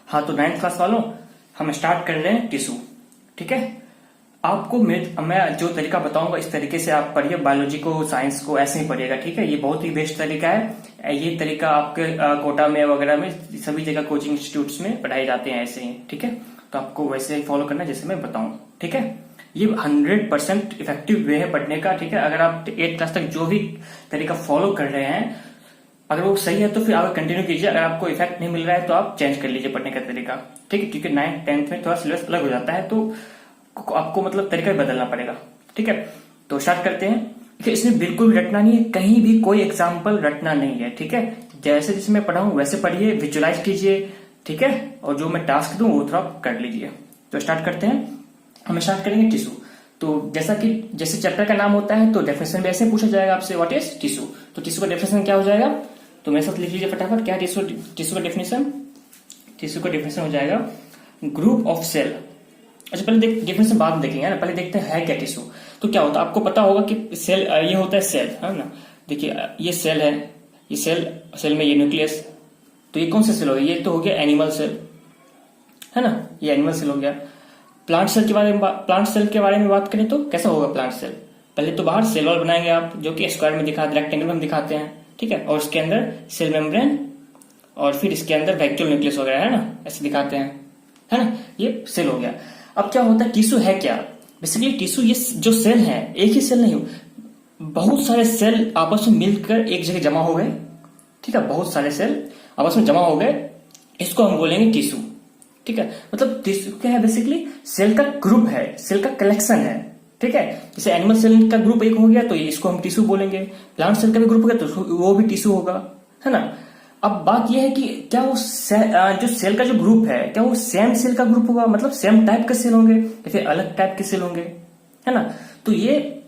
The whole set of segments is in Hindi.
हाँ, तो 9th क्लास वालों, हम स्टार्ट कर रहे हैं टिश्यू। ठीक है, आपको मैं जो तरीका बताऊंगा इस तरीके से आप पढ़िए। बायोलॉजी को, साइंस को ऐसे ही पढ़िएगा। ठीक है, ये बहुत ही बेस्ट तरीका है। ये तरीका आपके कोटा में वगैरह में सभी जगह कोचिंग इंस्टीट्यूट्स में पढ़ाए जाते हैं ऐसे ही। ठीक है, तो आपको वैसे ही फॉलो करना है जैसे मैं बताऊं। ठीक है, ये 100% इफेक्टिव वे है पढ़ने का। ठीक है, अगर आप 8th क्लास तक जो भी तरीका फॉलो कर रहे हैं, अगर वो सही है तो फिर आगे कंटिन्यू कीजिए। अगर आपको इफेक्ट नहीं मिल रहा है तो आप चेंज कर लीजिए पढ़ने का तरीका। ठीक है, क्योंकि 9th 10th में थोड़ा सिलेबस अलग हो जाता है, तो आपको मतलब तरीका भी बदलना पड़ेगा। ठीक है, तो स्टार्ट करते हैं। देखिए, इसमें बिल्कुल भी रटना नहीं है, कहीं भी कोई एग्जाम्पल रटना नहीं है। ठीक है, जैसे जैसे मैं पढ़ाऊं वैसे पढ़िए, विजुअलाइज कीजिए। ठीक है, और जो मैं टास्क दूं वो थोड़ा कर लीजिए। तो स्टार्ट करते हैं। हम स्टार्ट करेंगे टिश्यू। तो जैसे चैप्टर का नाम होता है तो डेफिनेशन भी ऐसे पूछा जाएगा आपसे, व्हाट इज टिश्यू। तो टिश्यू का डेफिनेशन क्या हो जाएगा, तो मेरे साथ लिख लीजिए फटाफट। क्या टिश्यू का डेफिनेशन? टिश्यू का डेफिनेशन हो जाएगा ग्रुप ऑफ सेल। अच्छा, पहले डेफिनेशन बाद में देखेंगे ना, पहले देखते हैं है क्या टिश्यू। तो क्या होता है, आपको पता होगा कि सेल, ये होता है सेल, है ना। देखिए, ये सेल है, ये सेल में ये न्यूक्लियस। तो ये कौन सा सेल हो गया, ये तो हो गया एनिमल सेल, है ना, ये एनिमल सेल हो गया। प्लांट सेल के बारे में बात करें तो कैसा होगा प्लांट सेल? पहले तो बाहर सेल वॉल बनाएंगे आप, जो कि स्क्वायर में दिखाते, रेक्टेंगल में दिखाते हैं। ठीक है, और इसके अंदर सेल मेम्ब्रेन, और फिर इसके अंदर वैक्यूल न्यूक्लियस वगैरह, है ना, ऐसे दिखाते हैं, है ना। ये सेल हो गया। अब क्या होता है, टिश्यू है क्या? बेसिकली टिश्यू, ये जो सेल है, एक ही सेल नहीं, बहुत सारे सेल आपस में मिलकर एक जगह जमा हो गए। ठीक है, बहुत सारे सेल आपस में जमा हो गए, इसको हम बोलेंगे टिश्यू। ठीक है, मतलब टिश्यू क्या है, बेसिकली सेल का ग्रुप है, सेल का कलेक्शन है। ठीक है, जैसे एनिमल सेल का ग्रुप एक हो गया तो इसको हम टिश्यू बोलेंगे। प्लांट सेल का भी ग्रुप हो गया तो वो भी टिश्यू होगा, है ना। अब बात यह है कि क्या वो जो सेल का जो ग्रुप है, क्या वो सेम सेल का ग्रुप होगा, मतलब सेम टाइप के सेल होंगे या फिर अलग टाइप के सेल होंगे, है ना। तो ये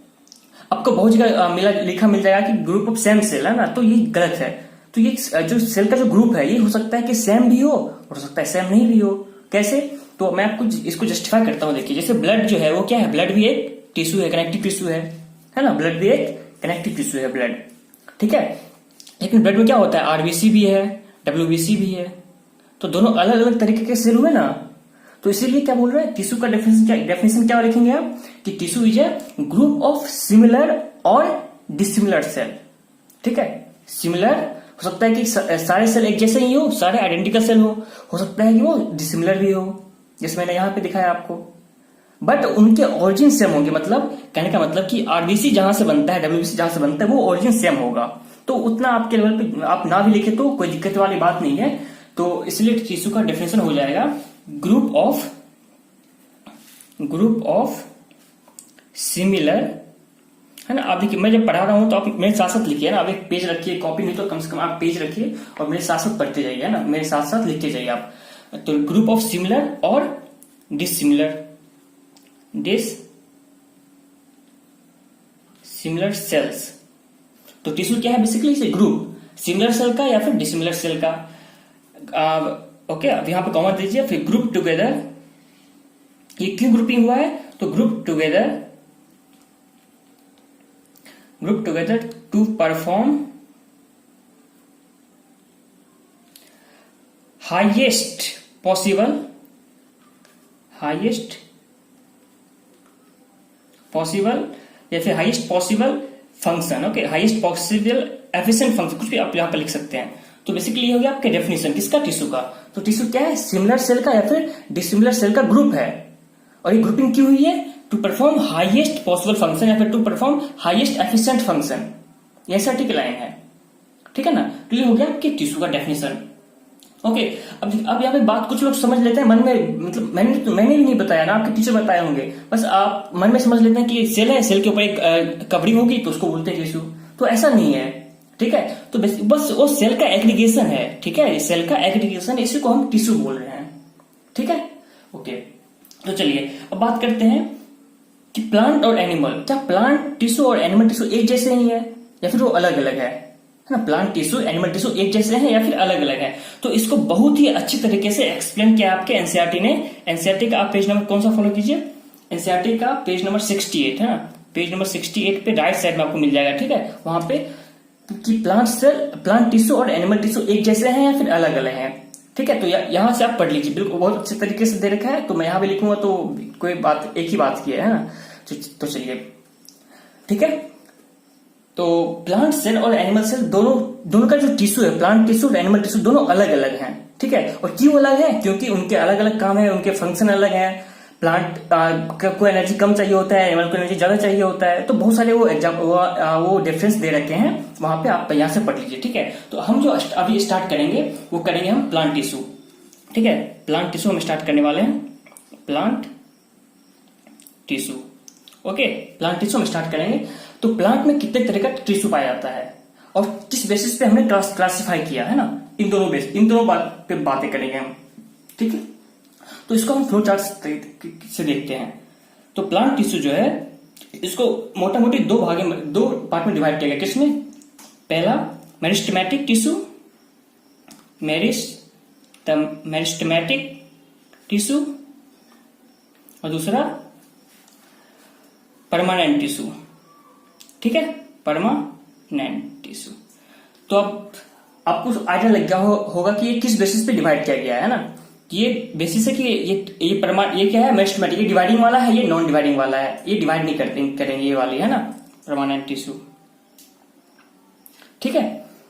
आपको बहुत जगह लिखा मिल जाएगा कि ग्रुप ऑफ सेम सेल, है ना, तो ये गलत है। तो ये जो सेल का जो ग्रुप है, ये हो सकता है कि सेम भी हो सकता है सेम नहीं भी हो। कैसे? तो मैं आपको इसको जस्टिफाई करता हूं। देखिए, जैसे ब्लड जो है वो क्या है, ब्लड भी एक टिश्यू है, कनेक्टिव टिश्यू है ना। ब्लड भी एक कनेक्टिव टिश्यू है, ब्लड। ठीक है, लेकिन ब्लड में क्या होता है, आरबीसी भी है, डब्ल्यूबीसी भी है, तो दोनों अलग अलग तरीके के सेल हुए ना। तो इसीलिए क्या बोल रहे हैं, टिश्यू का डेफिनेशन क्या लिखेंगे आप, कि tissue is a group of similar और डिसिमिलर सेल। ठीक है, सिमिलर हो सकता है कि सारे सेल एक जैसे ही हो, सारे आइडेंटिकल सेल हो सकता है कि वो डिसिमिलर भी हो, जैसे मैंने यहां पे दिखाया आपको, बट उनके ओरिजिन सेम होंगे। मतलब कहने का मतलब कि आरबीसी जहां से बनता है, डब्ल्यूबीसी जहां से बनता है, वो ओरिजिन सेम होगा। तो उतना आपके लेवल पे आप ना भी लिखे तो कोई दिक्कत वाली बात नहीं है। तो इसलिए टिश्यू का डेफिनेशन हो जाएगा ग्रुप ऑफ सिमिलर, है ना। आप देखिए, मैं जब पढ़ा रहा हूं तो आप मेरे साथ साथ लिखिए ना। आप एक पेज रखिए, कॉपी नहीं तो कम से कम आप पेज रखिए और मेरे साथ साथ पढ़ते जाइए, है ना, मेरे साथ साथ लिखते जाइए आप। तो ग्रुप ऑफ सिमिलर और डिसिमिलर सेल्स। तो टिश्यू क्या है, बेसिकली इसे ग्रुप सिमिलर सेल का या फिर डिसिमिलर सेल का। ओके, अब यहां पे कॉमा दीजिए, फिर ग्रुप टुगेदर। ये क्यों ग्रुपिंग हुआ है, तो group together to perform highest possible या फिर highest possible function. Okay, highest possible efficient function, कुछ भी आप यहां पर लिख सकते हैं। तो बेसिकली ये हो गया आपके डेफिनेशन किसका, टिश्यू का। तो टिश्यू क्या है, सिमिलर सेल का या फिर डिसिमिलर सेल का ग्रुप है। और ये ग्रुपिंग क्यों हुई है, to perform highest possible function या फिर to perform highest efficient function, ये एसआरटी की लाइन है। ठीक है ना, तो ये हो गया आपके टिश्यू का डेफिनेशन। ओके, अब यहाँ पे बात कुछ लोग समझ लेते हैं मन में, मतलब मैंने भी नहीं बताया ना, आपके टीचर बताए होंगे, बस आप मन में समझ लेते हैं कि सेल है, सेल के ऊपर एक कवरिंग होगी तो उसको बोलते हैं टिश्यू। तो ऐसा नहीं है। ठीक है, तो बस वो सेल का एग्रीगेशन है। ठीक है, सेल का एग्रीगेशन, इसी को हम टिश्यू बोल रहे हैं। ठीक है, ओके, तो चलिए अब बात करते हैं कि प्लांट और एनिमल, क्या प्लांट टिश्यू और एनिमल टिश्यू एक जैसे ही है या फिर वो अलग अलग है ना। प्लांट टिश्यू, एनिमल टिश्यू एक जैसे हैं या फिर अलग अलग है। तो इसको बहुत ही अच्छी तरीके से एक्सप्लेन किया आपके एनसीईआरटी ने। एनसीईआरटी का आप पेज नंबर कौन सा फॉलो कीजिए, एनसीईआरटी का पेज नंबर 68 है ना। पेज नंबर 68 पे राइट साइड में आपको मिल जाएगा। ठीक है, वहां पे कि प्लांट टिश्यू और एनिमल टिश्यू एक जैसे हैं या फिर अलग अलग हैं। ठीक है। तो यहां से आप पढ़ लीजिए, बिल्कुल बहुत अच्छे तरीके से दे रखा है। तो मैं यहां भी लिखूंगा तो कोई बात, एक ही बात की है ना। तो चलिए, ठीक है। तो प्लांट सेल और एनिमल सेल दोनों का जो टिश्यू है, प्लांट टिश्यू और एनिमल टिश्यू दोनों अलग अलग हैं, ठीक है। और क्यों अलग है? क्योंकि उनके अलग अलग काम है, उनके फंक्शन अलग हैं। प्लांट को एनर्जी कम चाहिए होता है, एनिमल को एनर्जी ज्यादा चाहिए होता है। तो बहुत सारे वो डिफरेंस दे रखे हैं वहां पे, आप यहां से पढ़ लीजिए, ठीक है। तो हम जो अभी स्टार्ट करेंगे वो करेंगे हम प्लांट टिश्यू, ठीक है। प्लांट टिश्यू हम स्टार्ट करने वाले हैं, plant tissue, okay. Plant tissue हम स्टार्ट करेंगे। तो प्लांट में कितने तरह का टिश्यू पाया जाता है और किस बेसिस पे हमने क्लासिफाई किया है ना, इन दोनों पे बातें करेंगे हम, ठीक है। तो इसको हम फ्लो चार्ट से देखते हैं। तो प्लांट टिश्यू जो है, इसको मोटा मोटी दो पार्ट में डिवाइड किया गया। किसमें? पहला मेरिस्टेमेटिक टिश्यू, मेरिस्टेमेटिक टिश्यू, और दूसरा परमानेंट टिश्यू, ठीक है, परमानेंट टिश्यू। तो अब आपको आइडिया लग गया होगा कि ये किस बेसिस पे डिवाइड किया गया है ना। ये बेसिस है कि ये क्या है, मेरिस्टेमेटिक, ये डिवाइडिंग वाला है, ये नॉन डिवाइडिंग वाला है। ये डिवाइड नहीं करेंगे ये वाली, है ना, परमानेंट टिश्यू, ठीक है।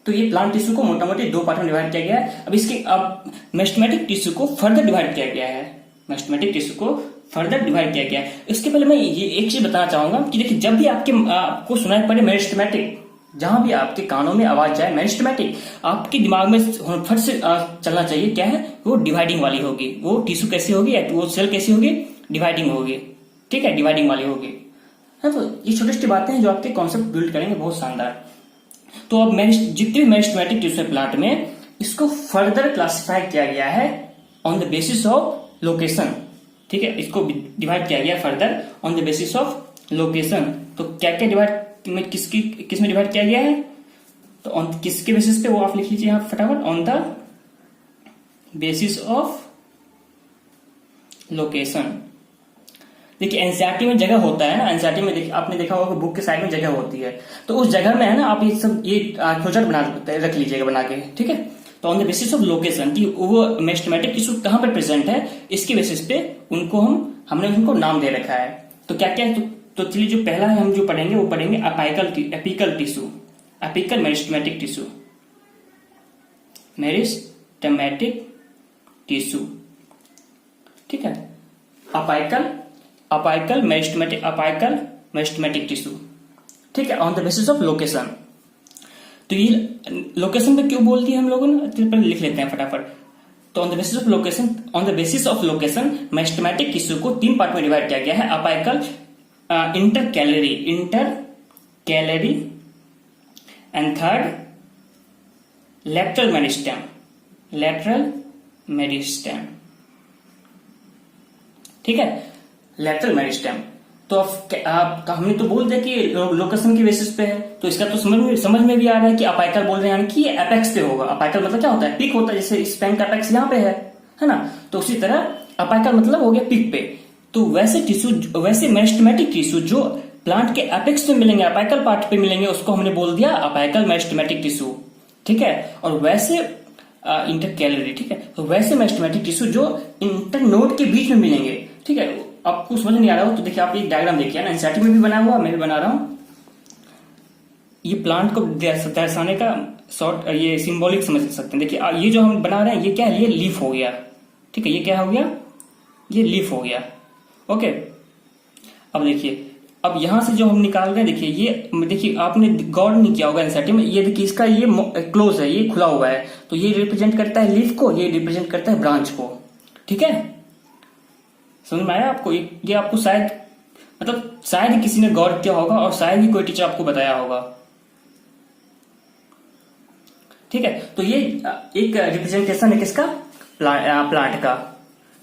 तो ये प्लांट टिश्यू को मोटा मोटी दो पार्ट में डिवाइड किया गया है। अब मेरिस्टेमेटिक टिश्यू को फर्दर डिवाइड किया गया है, मेरिस्टेमेटिक टिश्यू को फर्दर डिवाइड किया गया है। इसके पहले मैं ये एक चीज बताना चाहूंगा कि देखिए, जब भी आपको सुनाई पड़े मेरिस्टेमेटिक, जहां भी आपके कानों में आवाज जाए मेरिस्टेमेटिक, आपके दिमाग में फट से चलना चाहिए क्या है, वो डिवाइडिंग वाली होगी। वो टिश्यू कैसी होगी, वो सेल कैसी होगी, डिवाइडिंग होगी, ठीक है, डिवाइडिंग वाली होगी। तो ये छोटी छोटी बातें हैं जो आपके कॉन्सेप्ट बिल्ड करेंगे बहुत शानदार। तो अब जितने भी मेरिस्टेमेटिक टिश्यू है प्लांट में, इसको फर्दर क्लासिफाई किया गया है on the basis of location, ठीक है। इसको डिवाइड किया गया further on the basis of location. तो क्या क्या डिवाइड किस में डिवाइड किया गया है? तो ऑन किसके बेसिस पे, वो आप लिख लीजिए यहां फटाफट, on the basis of location. देखिए एनसीईआरटी में जगह होता है ना, एनसीईआरटी में देखिए, आपने देखा होगा बुक के साइड में जगह होती है। तो उस जगह में है ना, आप ये सब फ्लोचार्ट बना रख लीजिएगा बना के, ठीक है। तो on the basis of location कि वो मेरिस्टेमेटिक टिश्यू कहां पर प्रेजेंट है, इसके बेसिस पे हमने उनको नाम दे रखा है। तो क्या क्या, तो चलिए जो पहला है हम जो पढ़ेंगे वो पढ़ेंगे apical tissue, apical meristematic tissue, meristematic tissue, ठीक है। अपाइकल मेरिस्टेमेटिक टिश्यू, ठीक है, on the basis of location. तो ये लोकेशन पे क्यों बोल दिया हम लोगों ने, पहले लिख लेते हैं फटाफट। तो on the basis of location meristematic tissue को तीन पार्ट में डिवाइड किया गया है। Apical, intercalary and third lateral meristem, ठीक है, लेटरल मेरिस्टेम। तो हमने तो बोल दिया कि लोकेशन की बेसिस पे है, तो इसका तो समझ में भी आ रहा है कि अपाइकल बोल रहे हैं, यानी कि ये एपेक्स पे होगा। अपाइकल मतलब क्या होता है, पीक होता है, जैसे स्पैन का एपेक्स यहाँ पे है ना। तो उसी तरह अपाइकल मतलब हो गया पीक पे। तो वैसे मेरिस्टेमेटिक टिश्यू जो प्लांट के एपेक्स में मिलेंगे, अपाइकल पार्ट पे मिलेंगे, उसको हमने बोल दिया अपाइकल मेरिस्टेमेटिक टिश्यू, ठीक है। और वैसे इंटरकैलरी, ठीक है, तो वैसे मेरिस्टेमेटिक टिश्यू जो इंटरनोड के बीच में मिलेंगे, ठीक है। आपको समझ नहीं आ रहा हो तो देखिए, आप एक डायग्राम देखिए ना, एनसीईआरटी में भी बना हुआ, मैं भी बना रहा हूं। ये प्लांट को दर्शाने का शॉर्ट, ये सिंबॉलिक समझ सकते हैं। देखिए ये जो हम बना रहे हैं, ये क्या है, ये लीफ हो गया, ठीक है, ये क्या हो गया, ये लीफ हो गया, ओके। अब देखिए, अब यहां से जो हम निकाल रहे हैं, देखिए आपने गौर नहीं किया होगा एनसीईआरटी में, ये देखिए इसका ये क्लोज है, ये खुला हुआ है, तो ये रिप्रेजेंट करता है लीफ को, ये रिप्रेजेंट करता है ब्रांच को, ठीक है। समझ में आया आपको? ये आपको शायद किसी ने गौर किया होगा और शायद ही कोई टीचर आपको बताया होगा, ठीक है। तो ये एक रिप्रेजेंटेशन है किसका, प्लांट का,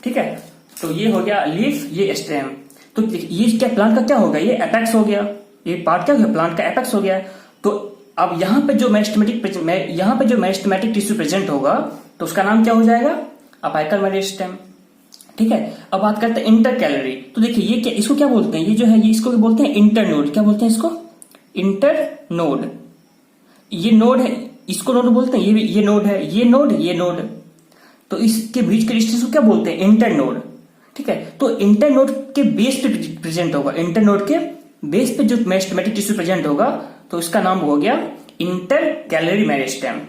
ठीक है। तो ये हो गया लीफ, ये स्टेम। तो ये क्या प्लांट का क्या होगा, ये एपेक्स हो गया, ये पार्ट क्या हो गया, प्लांट का एपेक्स हो गया। तो अब यहाँ पे जो मेरिस्टेमेटिक टिश्यू प्रेजेंट होगा, तो उसका नाम क्या हो जाएगा, अपाइकल मेरिस्टेम, ठीक है। अब बात करते हैं इंटरकैलरी। तो देखिए ये क्या, इसको क्या बोलते हैं, ये जो है ये इसको बोलते हैं इंटरनोड। क्या बोलते हैं इसको, इंटरनोड। ये नोड है, इसको नोड बोलते हैं, ये नोड है, ये नोड, तो इसके बीच के डिस्टेंस को क्या बोलते हैं? इंटरनोड। ठीक है, तो इंटरनोड के बेस पे प्रेजेंट होगा, इंटरनोड के बेस पे जो मेरिस्टेमेटिक टिश्यू प्रेजेंट होगा तो इसका नाम हो गया intercalary meristem.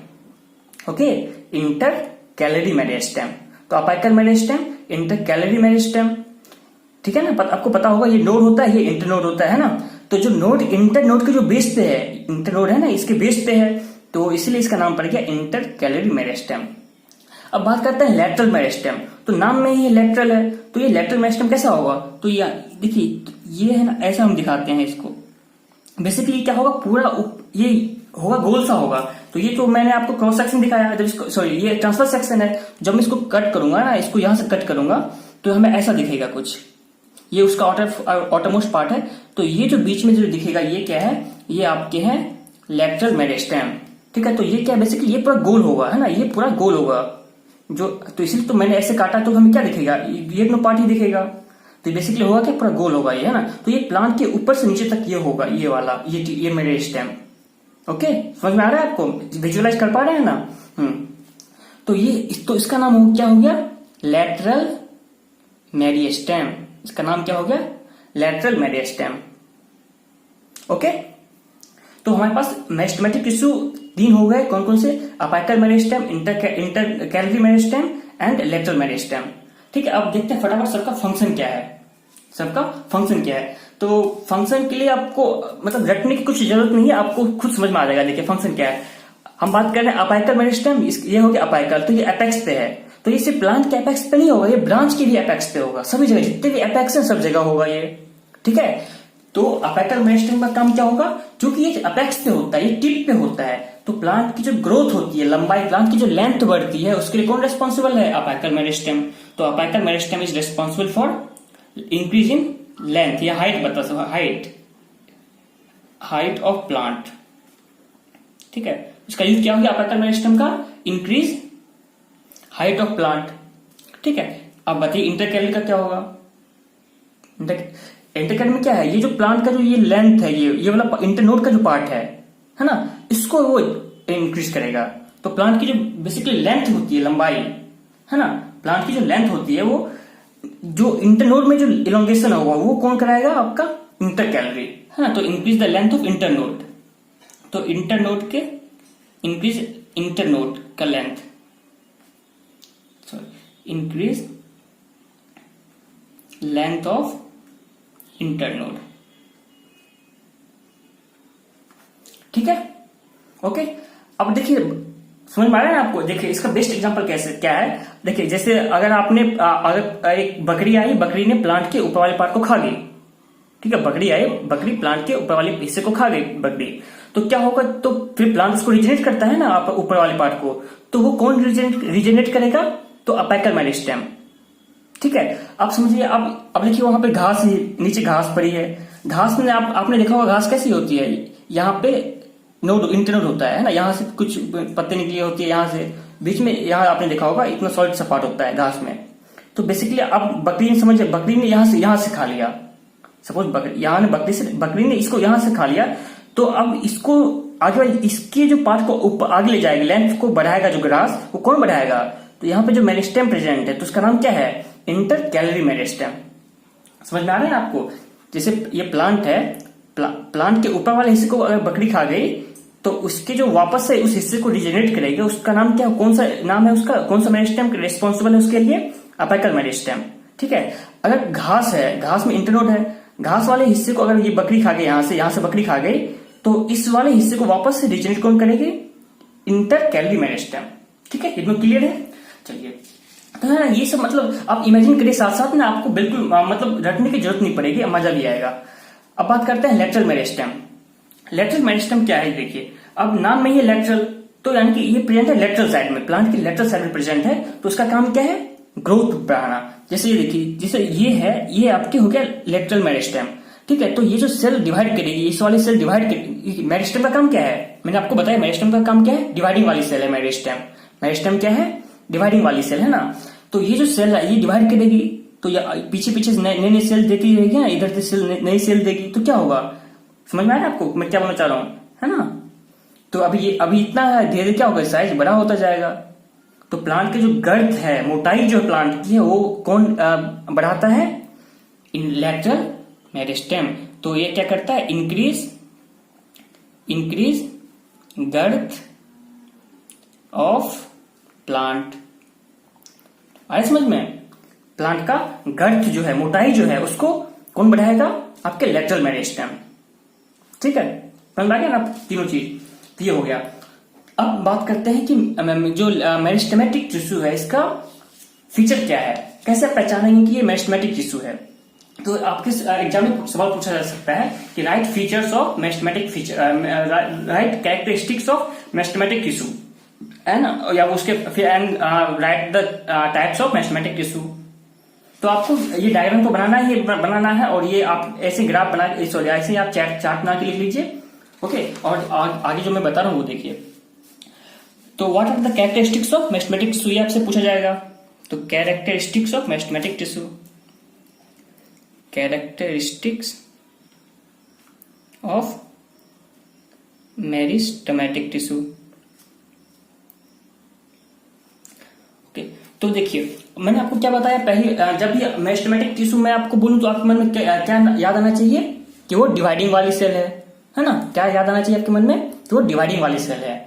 Okay, intercalary meristem. तो apical meristem, intercalary meristem, ठीक है ना। आपको पता होगा ये नोड होता है, ये इंटरनोड होता है ना। तो जो नोड इंटरनोड के जो बेस पे है, इंटरनोड है ना, इसके बेस पे है, तो इसलिए इसका नाम पड़ गया इंटर कैलरी मेरिस्टेम। अब बात करते हैं लेटरल मेरिस्टेम। तो नाम में ही लेटरल है, तो ये लेटरल मेरिस्टेम कैसा होगा? तो ये देखिए, ये है ना, ऐसा हम दिखाते हैं इसको। बेसिकली क्या होगा, पूरा ये होगा, गोल सा होगा। तो ये जो मैंने आपको क्रॉस सेक्शन दिखाया, जब इसको, सॉरी, ये ट्रांसफर सेक्शन है, जब मैं इसको कट करूंगा ना, इसको यहां से कट करूंगा तो हमें ऐसा दिखेगा कुछ। ये उसका ऑटरमोस्ट पार्ट है। तो ये जो बीच में जो दिखेगा ये क्या है? ये आपके हैं लेटरल मेरिस्टेम। ठीक है, तो ये क्या, बेसिकली ये पूरा गोल होगा, है ना, ये पूरा गोल होगा जो, तो इसलिए तो मैंने ऐसे काटा, तो हमें क्या दिखेगा? ये अपना पार्ट ही दिखेगा। तो बेसिकली होगा क्या, पूरा गोल होगा ये, है ना। तो ये प्लांट के ऊपर से नीचे तक ये होगा, ये वाला, ये मेरिस्टेम। ओके, समझ में आ रहा है आपको? विजुअलाइज कर पा रहे हैं ना? तो ये तो इसका नाम क्या हो गया? Lateral meristem. इसका नाम क्या हो गया? Lateral meristem. ओके, तो हमारे पास मेरिस्टेमेटिक टिश्यू 3 हो गए, कौन कौन से? Apical meristem, intercalary meristem and lateral meristem. ठीक है, अब देखते हैं फटाफट सबका फंक्शन क्या है। सबका फंक्शन क्या है? तो फंक्शन के लिए आपको मतलब रटने की कुछ जरूरत नहीं है, आपको खुद समझ में आ जाएगा। देखिए फंक्शन क्या है। हम बात कर रहे हैं अपाइकल मेरिस्टेम, ये हो गया अपाइकल, तो ये एपेक्स पे है। तो ये सिर्फ प्लांट के एपेक्स पे नहीं होगा, ये ब्रांच के भी एपेक्स पे होगा। सभी जगह जितने भी एपेक्स है सब जगह होगा ये। ठीक है, तो अपाइकल मेरिस्टेम का काम क्या होगा? क्योंकि ये अपेक्स पे होता है, ये टिप पे होता है, तो प्लांट की जो ग्रोथ होती है, लंबाई, प्लांट की जो लेंथ बढ़ती है, उसके लिए कौन रेस्पॉन्सिबल है? Apical meristem. तो apical meristem is responsible for increase in length या हाइट, बता सकते, हाइट ऑफ प्लांट। ठीक है, इसका यूज क्या हो गया अपाइकल मेरिस्टेम का? Increase height of plant. ठीक है, अब बताइए इंटरकैलरी का क्या होगा? इंटरकैलरी में क्या है? ये जो प्लांट का जो ये लेंथ है, ये वाला इंटरनोड का जो पार्ट है ना, इसको वो इंक्रीज करेगा। तो प्लांट की जो बेसिकली लेंथ होती है, लंबाई, है ना, प्लांट की जो लेंथ होती है, वो जो इंटरनोड में जो इलोंगेशन होगा वो कौन कराएगा? आपका इंटरकैलरी, है ना। तो increase the length of internode. तो इंटरनोड के इंक्रीज इंटरनोड का length, sorry, increase length of internode. ठीक है, ओके। अब देखिए समझ में आ रहा है ना आपको? देखिए इसका बेस्ट एग्जांपल कैसे क्या है? देखिए जैसे अगर आपने अगर एक बकरी आई, बकरी ने प्लांट के ऊपर वाले पार्ट को खा गई। ठीक है, बकरी आई, बकरी प्लांट के ऊपर वाले हिस्से को खा गई बकरी, तो क्या होगा? तो फिर प्लांट उसको रिजेनेट करता है ना, आप ऊपर वाले पार्ट को, तो वो कौन रिजेनेट करेगा? तो अपाइकल मेरिस्टेम। ठीक है, आप समझिए। अब देखिए वहां पे घास, नीचे घास पड़ी है। घास में आपने देखा होगा घास कैसी होती है? यहाँ पे नोड, इंटरनोड होता है ना, यहाँ से कुछ पत्ते निकली होती है, यहाँ से बीच में, यहाँ आपने देखा होगा इतना सॉलिड सा पार्ट होता है घास में। तो बेसिकली अब बकरी ने, समझिए बकरी ने यहाँ से खा लिया। सपोज बकरी ने इसको यहाँ से खा लिया, तो अब इसको आगे, इसके जो पार्ट को ऊपर आगे ले जाएगा, लेंथ को बढ़ाएगा जो ग्रास, वो कौन बढ़ाएगा? तो यहाँ पे जो मेरिस्टेम प्रेजेंट है, तो उसका नाम क्या है? Inter calorie meristem. समझ में आ रहा है आपको? जैसे ये प्लांट है, प्लांट के ऊपर वाले हिस्से को अगर बकरी खा गई, तो उसके जो वापस से उस हिस्से को रिजेनेट करेगी, उसका नाम क्या, कौन सा नाम है उसका? कौन सा मेरिस्टेम रिस्पॉन्सिबल है उसके लिए? Apical meristem. ठीक है, अगर घास है, घास में इंटरनोड है, घास वाले हिस्से को अगर ये बकरी खा गई, यहाँ से बकरी खा गई, तो इस वाले हिस्से को वापस से रिजेनेट कौन करेगी? Inter calorie meristem. ठीक है, इतना क्लियर है? चलिए, तो है ना, ये सब मतलब आप इमेजिन करिए साथ साथ ना, आपको बिल्कुल मतलब रटने की जरूरत नहीं पड़ेगी, मजा भी आएगा। अब बात करते हैं लेटरल मेरिस्टेम। लेटरल मेरिस्टेम क्या है? देखिए अब नाम में ही लेटरल, तो यानी कि ये प्रेजेंट है लेटरल साइड में, प्लांट की लेटरल साइड में प्रेजेंट है, तो उसका काम क्या है? ग्रोथ बढ़ाना। जैसे ये देखिए, जैसे ये है, ये आपके हो गया लेटरल मेरिस्टेम। ठीक है, तो ये जो सेल डिवाइड करेगी, इस वाली सेल डिवाइड करेगी। मेरिस्टेम का काम क्या है? मैंने आपको बताया मेरिस्टेम का काम क्या है? डिवाइडिंग वाली सेल है मेरिस्टेम। मेरिस्टेम क्या है? डिवाइडिंग वाली सेल, है ना। तो ये जो सेल है ये डिवाइड करेगी, तो पीछे पीछे नए नए सेल देती रहेगी ना, इधर से सेल नई सेल देगी, तो क्या होगा? समझ में आ रहा है आपको मैं क्या बोलना चाह रहा हूं, है ना। तो अभी इतना है, धीरे धीरे क्या होगा? साइज बड़ा होता जाएगा। तो प्लांट की जो गर्थ है, मोटाई जो प्लांट की है, वो कौन बढ़ाता है? In lateral meristem. तो ये क्या करता है? Increase girth of plant. आए समझ में? प्लांट का गर्थ जो है, मोटाई जो है, उसको कौन बढ़ाएगा? आपके लैटरल मेरिस्टेम। ठीक है, समझ आ गया ना तीनों चीज? तो ये हो गया। अब बात करते हैं कि जो मेरिस्टेमेटिक टिश्यू है, इसका फीचर क्या है, कैसे पहचानेंगे कि ये मेरिस्टेमेटिक टिश्यू है? तो आपके एग्जाम में सवाल पूछा जा सकता है कि right features of meristematic feature, right characteristics of meristematic tissue, है ना, या उसके फिर and right the types of meristematic tissue. तो आपको ये डायग्राम को बनाना है और ये आप ऐसे ग्राफ बना, सॉरी ऐसे ही आप चार्ट बना के लिख लीजिए। ओके, और आगे जो मैं बता रहा हूं वो देखिए। तो what are the characteristics of meristematic tissue, ये आपसे पूछा जाएगा। तो characteristics of meristematic tissue, characteristics of meristematic tissue. Okay, तो देखिए मैंने आपको क्या बताया पहले, जब भी मेरिस्टेमेटिक टिश्यू मैं आपको बोलूं तो आपके मन में क्या याद आना चाहिए? कि वो डिवाइडिंग वाली सेल है ना? क्या याद आना चाहिए आपके मन में? तो वो डिवाइडिंग वाली सेल है।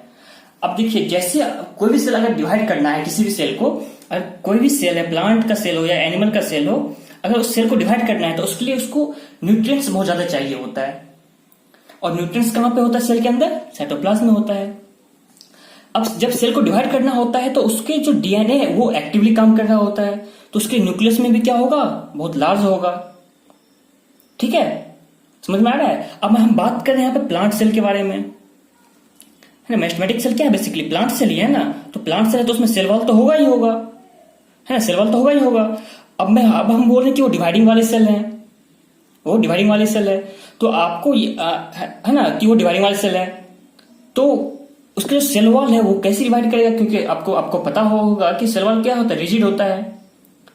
अब देखिए, जैसे कोई भी सेल अगर डिवाइड करना है, किसी भी सेल को, अगर कोई भी सेल है, प्लांट का सेल हो या एनिमल का सेल हो, अगर उस सेल को डिवाइड करना है तो उसके लिए उसको न्यूट्रिएंट्स बहुत ज्यादा चाहिए होता है। और न्यूट्रिएंट्स कहां पे होता है? सेल के अंदर, साइटोप्लाज्म में होता है। अब जब सेल को डिवाइड करना होता है तो उसके जो डीएनए है वो एक्टिवली काम कर रहा होता है, तो उसके न्यूक्लियस में भी क्या होगा? बहुत लार्ज होगा। ठीक है, समझ में आ रहा है? अब हम बात कर रहे हैं यहाँ पे प्लांट सेल के बारे में, है ना। मेरिस्टेमेटिक सेल क्या है? बेसिकली प्लांट सेल ही है ना। तो प्लांट सेल है तो उसमें सेल वॉल तो होगा ही होगा, है ना, सेल वॉल तो होगा ही होगा। अब हम बोल रहे हैं कि वो डिवाइडिंग वाले सेल है, वो डिवाइडिंग वाले सेल है। तो आपको है ना कि वो डिवाइडिंग वाले सेल है, तो उसके जो सेल वॉल है वो कैसे डिवाइड करेगा? क्योंकि आपको पता होगा कि सेल वॉल क्या होता है? रिजिड होता है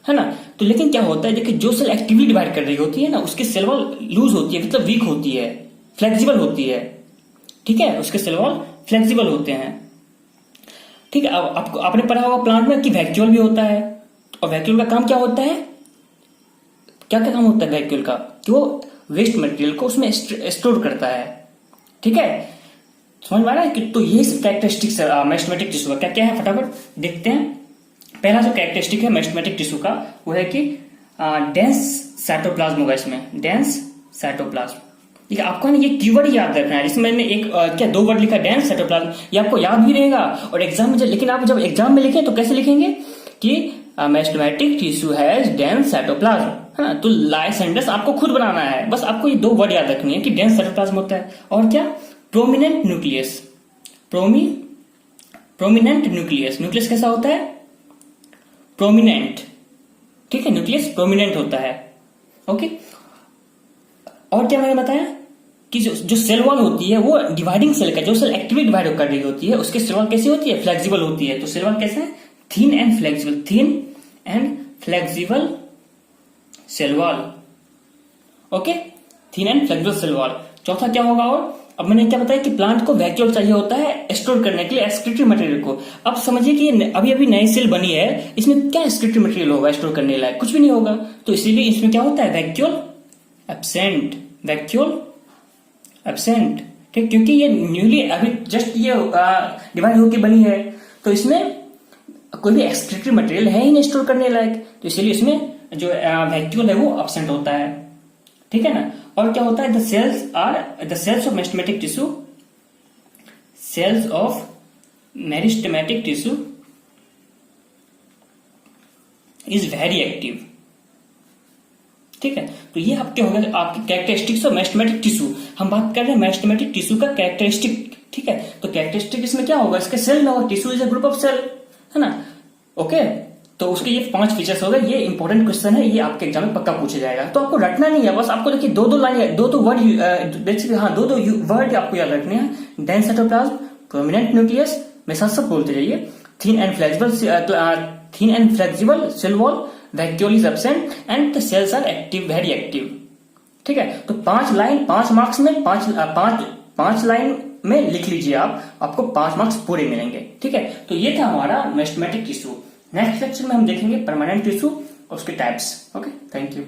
ना। तो लेकिन क्या होता है, देखिए जो सेल एक्टिवली डिवाइड कर रही होती है ना, उसकी सेल वॉल लूज होती है, मतलब वीक होती है, फ्लेक्सिबल होती है। ठीक है, उसके सेल वॉल फ्लेक्सिबल होते हैं। ठीक है, अब आपने पढ़ा होगा प्लांट में कि वैक्यूल भी होता है, और वैक्यूल का काम क्या होता है? क्या क्या काम होता है वैक्यूल का? कि वो वेस्ट मटेरियल को उसमें स्टोर करता है। ठीक है, समझ में आ रहा है कि तो ये कैरेक्टरिस्टिक्स है मेरिस्टेमेटिक टिश्यू का। क्या क्या है फटाफट देखते हैं। पहला जो कैरेक्टरिस्टिक है मेरिस्टेमेटिक टिश्यू का वो है कि डेंस साइटोप्लाज्म होगा इसमें, डेंस साइटोप्लाज्म। ठीक है, आपको ना ये कीवर्ड याद रखना है। इसमें मैंने क्या 2 वर्ड लिखा, डेंस साइटोप्लाज्म, ये आपको याद भी रहेगा और एग्जाम में लेकिन आप जब एग्जाम में लिखें तो कैसे लिखेंगे कि meristematic tissue has dense cytoplasm, है ना। तो लाइसेंडस आपको खुद बनाना है, बस आपको ये 2 वर्ड याद रखनी है कि डेंस साइटोप्लाज्म होता है और क्या? Prominent nucleus. Prominent nucleus, nucleus कैसा होता है? प्रोमिनेंट। ठीक है, न्यूक्लियस प्रोमिनेंट होता है। ओके, और क्या मैंने बताया कि जो सेल वॉल होती है वो डिवाइडिंग सेल का, जो सेल एक्टिवली डिवाइड कर रही होती है उसकी सेल वॉल कैसी होती है? फ्लेक्सिबल होती है। तो सेल वॉल कैसे है? Thin and flexible, thin and flexible cell wall. Okay, thin and flexible cell wall. चौथा क्या होगा? और अब मैंने क्या बताया कि प्लांट को वैक्यूल चाहिए होता है स्टोर करने के लिए एक्सक्रीटरी मटेरियल को। अब समझिए कि अभी अभी नई सेल बनी है, इसमें क्या एक्सक्रीटरी मटेरियल होगा स्टोर करने लायक? कुछ भी नहीं होगा। तो इसीलिए इसमें क्या होता है? Vacuole absent, vacuole absent. ठीक, क्योंकि ये न्यूली अभी जस्ट ये डिवाइड होकर बनी है, तो इसमें कोई भी एक्सक्रीटरी मटेरियल है ही नहीं स्टोर करने लायक, तो इसीलिए इसमें जो वैक्यूल है वो एब्सेंट होता है। ठीक है ना। और क्या होता है? The cells of meristematic tissue, cells of meristematic tissue is very active. ठीक है, तो ये आपके हो गए आपके कैरेक्टरिस्टिक्स ऑफ मेरिस्टेमेटिक टिश्यू। हम बात कर रहे हैं मेरिस्टेमेटिक टिश्यू का कैरेक्टरिस्टिक। ठीक है, तो कैरेक्टरिस्टिक इसमें क्या होगा? इसके सेल में होगा, tissue is a group of cell, है ना। ओके, तो उसके ये 5 फीचर्स हो गए। ये इंपॉर्टेंट क्वेश्चन है, ये आपके एग्जाम में पक्का पूछा जाएगा। तो आपको रटना नहीं है, बस आपको देखिए 2-2 लाइन, 2-2 वर्ड, बेसिकली हाँ 2-2 वर्ड आपको याद रखने हैं। डेंस साइटोप्लाज्म, प्रोमिनेंट न्यूक्लियस, मैं साथ सब बोलते जाइए। Thin and flexible cell wall, vacuole is absent and the cells are active, very active. ठीक है, तो 5 लाइन 5 मार्क्स में 5 5 लाइन में लिख लीजिए आप, आपको 5 मार्क्स पूरे मिलेंगे। ठीक है, तो ये था हमारा मेरिस्टेमेटिक टिश्यू। नेक्स्ट लेक्चर में हम देखेंगे परमानेंट टिश्यू और उसके टाइप्स। Okay, thank you.